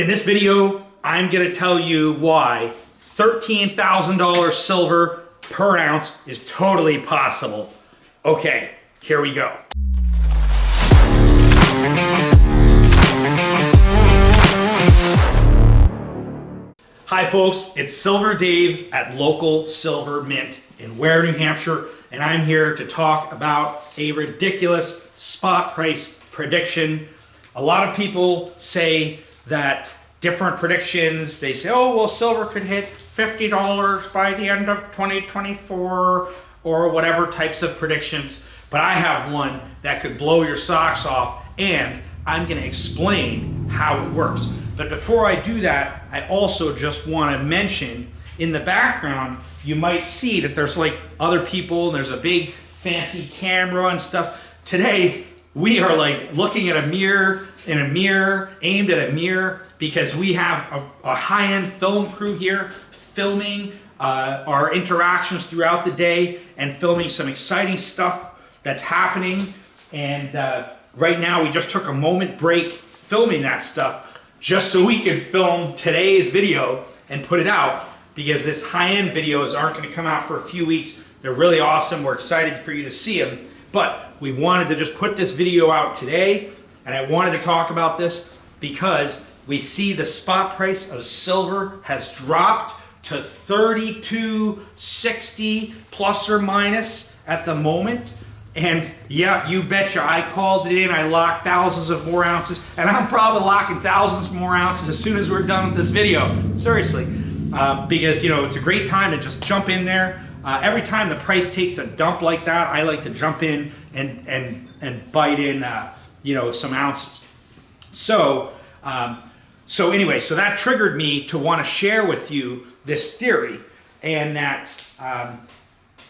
In this video, I'm going to tell you why $13,000 silver per ounce is totally possible. Okay, here we go. Hi folks, it's Silver Dave at Local Silver Mint in Ware, New Hampshire, and I'm here to talk about a ridiculous spot price prediction. A lot of people say that different predictions, they say, oh, well, silver could hit $50 by the end of 2024 or whatever types of predictions. But I have one that could blow your socks off, and I'm going to explain how it works. But before I do that, I also just want to mention in the background, you might see that there's like other people, and there's a big fancy camera and stuff. Today, we are like looking at a mirror, aimed at a mirror, because we have a high-end film crew here filming our interactions throughout the day and filming some exciting stuff that's happening. And right now, we just took a moment break filming that stuff just so we can film today's video and put it out, because this high-end videos aren't going to come out for a few weeks. They're really awesome. We're excited for you to see them. But we wanted to just put this video out today, and I wanted to talk about this because we see the spot price of silver has dropped to $32.60 plus or minus at the moment. And yeah, you betcha, I called it in, I locked thousands of more ounces, and I'm probably locking thousands more ounces as soon as we're done with this video. Seriously, because it's a great time to just jump in there. Every time the price takes a dump like that, I like to jump in and bite in some ounces. So anyway, so that triggered me to want to share with you this theory, and that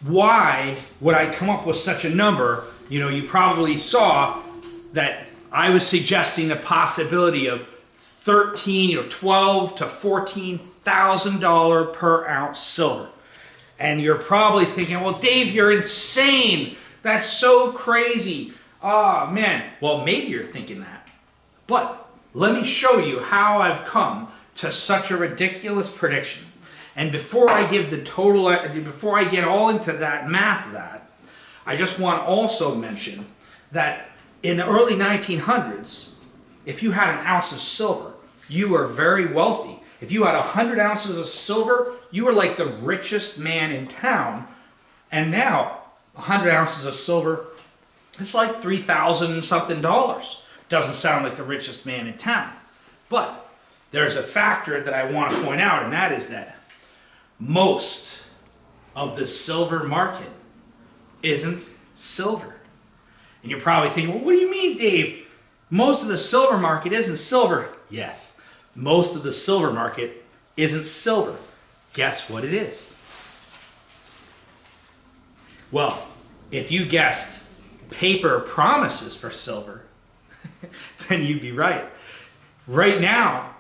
why would I come up with such a number? You probably saw that I was suggesting the possibility of $12,000 to $14,000 per ounce silver. And you're probably thinking, well, Dave, you're insane. That's so crazy. Oh, man. Well, maybe you're thinking that. But let me show you how I've come to such a ridiculous prediction. And before I give the total, before I get all into that math of that, I just want to also mention that in the early 1900s, if you had an ounce of silver, you were very wealthy. If you had 100 ounces of silver, you were like the richest man in town. And now, 100 ounces of silver, it's like $3,000 something. Doesn't sound like the richest man in town. But there's a factor that I want to point out, and that is that most of the silver market isn't silver. And you're probably thinking, well, what do you mean, Dave? Most of the silver market isn't silver. Yes, most of the silver market isn't silver. Guess what it is? Well, if you guessed paper promises for silver, then you'd be right. Right now,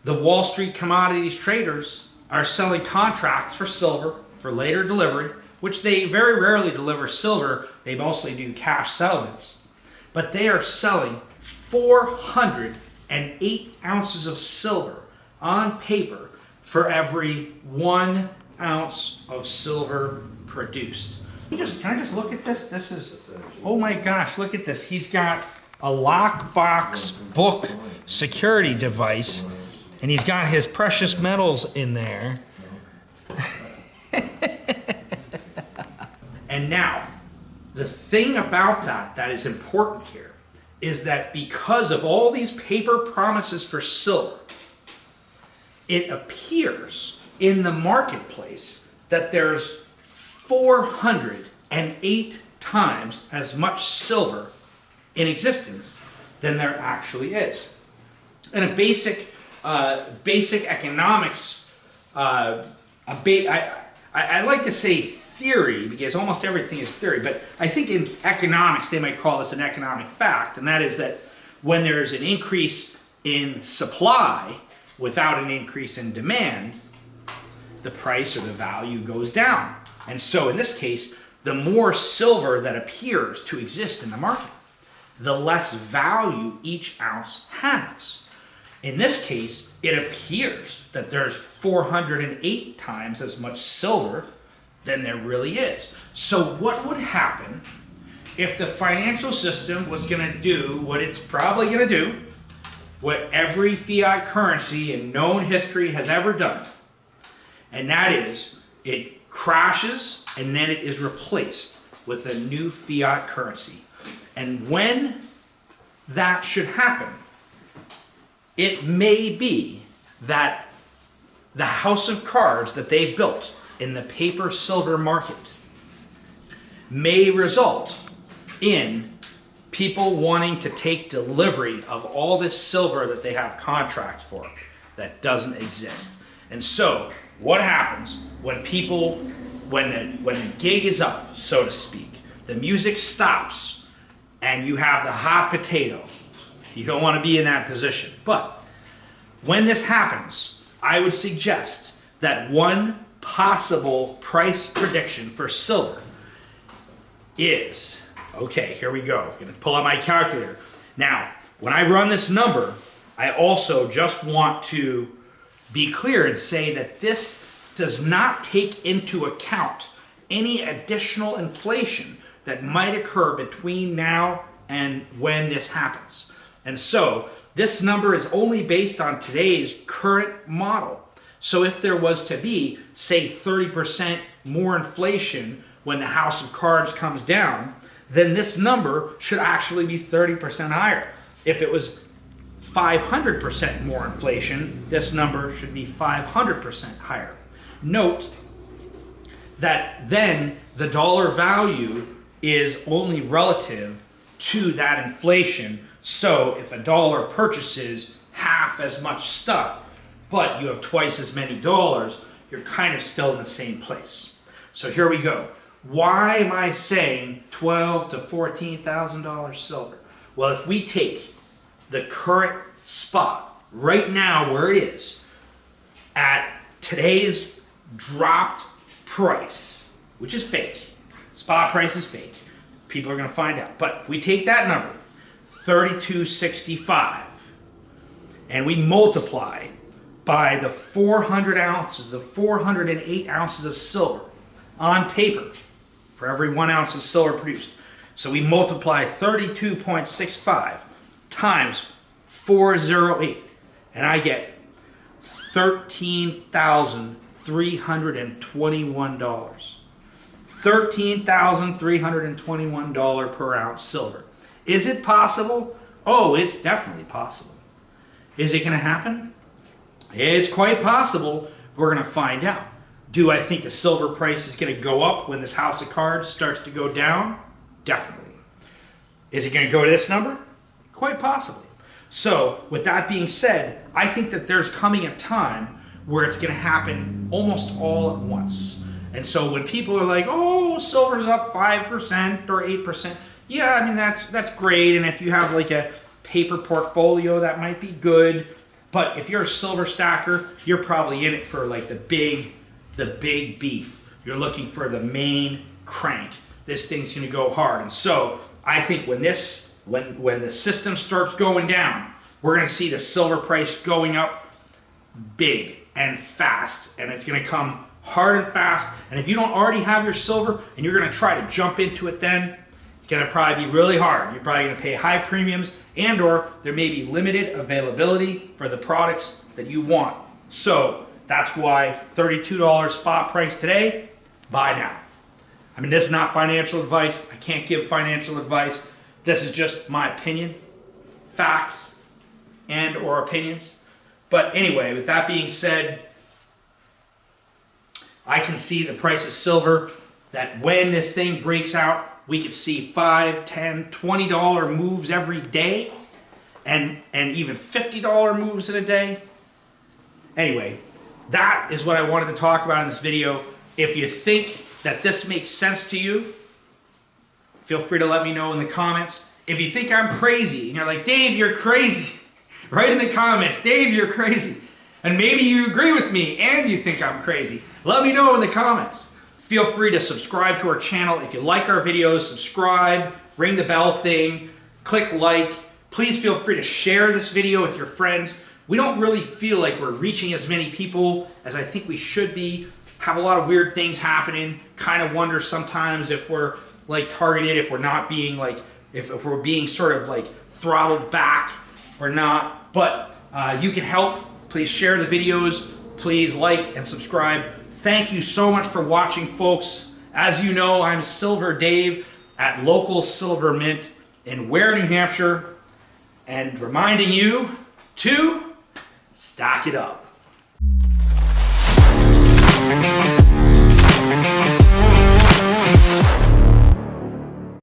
the Wall Street commodities traders are selling contracts for silver for later delivery, which they very rarely deliver silver. They mostly do cash settlements. But they are selling 408 ounces of silver on paper for every 1 ounce of silver produced. Can I just look at this? This is, oh my gosh, look at this. He's got a lockbox book security device, and he's got his precious metals in there. And now, the thing about that is important here is that because of all these paper promises for silver, it appears in the marketplace that there's 408 times as much silver in existence than there actually is. And a basic economics, I like to say theory, because almost everything is theory, but I think in economics they might call this an economic fact, and that is that when there's an increase in supply without an increase in demand, the price or the value goes down. And so in this case, the more silver that appears to exist in the market, the less value each ounce has. In this case, it appears that there's 408 times as much silver than there really is. So what would happen if the financial system was going to do what it's probably going to do, what every fiat currency in known history has ever done, and that is it crashes and then it is replaced with a new fiat currency. And when that should happen, it may be that the house of cards that they've built in the paper silver market may result in people wanting to take delivery of all this silver that they have contracts for that doesn't exist. And so what happens when the gig is up, so to speak, the music stops and you have the hot potato? You don't want to be in that position. But when this happens, I would suggest that one possible price prediction for silver is, okay, here we go. I'm going to pull out my calculator. Now, when I run this number, I also just want to be clear and say that this does not take into account any additional inflation that might occur between now and when this happens. And so this number is only based on today's current model. So if there was to be, say, 30% more inflation when the house of cards comes down, then this number should actually be 30% higher. If it was 500% more inflation, this number should be 500% higher. Note that then the dollar value is only relative to that inflation. So if a dollar purchases half as much stuff, but you have twice as many dollars, you're kind of still in the same place. So here we go. Why am I saying $12,000 to $14,000 silver? Well, if we take the current spot right now where it is at today's dropped price, which is fake. Spot price is fake. People are going to find out. But we take that number, 3265, and we multiply by the 400 ounces, the 408 ounces of silver on paper for every 1 ounce of silver produced. So we multiply 32.65 times 408, and I get $13,321. $13,321 per ounce silver. Is it possible? Oh, it's definitely possible. Is it going to happen? It's quite possible. We're going to find out. Do I think the silver price is going to go up when this house of cards starts to go down? Definitely. Is it going to go to this number? Quite possibly. So, with that being said, I think that there's coming a time where it's going to happen almost all at once. And so when people are like, oh, silver's up 5% or 8%, yeah, I mean, that's great. And if you have like a paper portfolio, that might be good. But if you're a silver stacker, you're probably in it for like the big beef. You're looking for the main crank. This thing's going to go hard. And so I think when the system starts going down, we're going to see the silver price going up big and fast. And it's going to come hard and fast. And if you don't already have your silver and you're going to try to jump into it then, it's going to probably be really hard. You're probably going to pay high premiums, and or there may be limited availability for the products that you want. So that's why $32 spot price today, buy now. I mean, this is not financial advice. I can't give financial advice. This is just my opinion, facts and or opinions. But anyway, with that being said, I can see the price of silver, that when this thing breaks out, we could see $5, $10, $20 moves every day, and even $50 moves in a day. Anyway, that is what I wanted to talk about in this video. If you think that this makes sense to you, feel free to let me know in the comments. If you think I'm crazy, and you're like, Dave, you're crazy, write in the comments, Dave, you're crazy. And maybe you agree with me and you think I'm crazy. Let me know in the comments. Feel free to subscribe to our channel. If you like our videos, subscribe, ring the bell thing, click like. Please feel free to share this video with your friends. we don't really feel like we're reaching as many people as I think we should be. Have a lot of weird things happening. Kind of wonder sometimes if we're like targeted, if we're not being like, if we're being sort of like throttled back or not. But you can help. Please share the videos. Please like and subscribe. Thank you so much for watching, folks. As you know, I'm Silver Dave at local Silver Mint in Ware, New Hampshire, and reminding you to stock it up.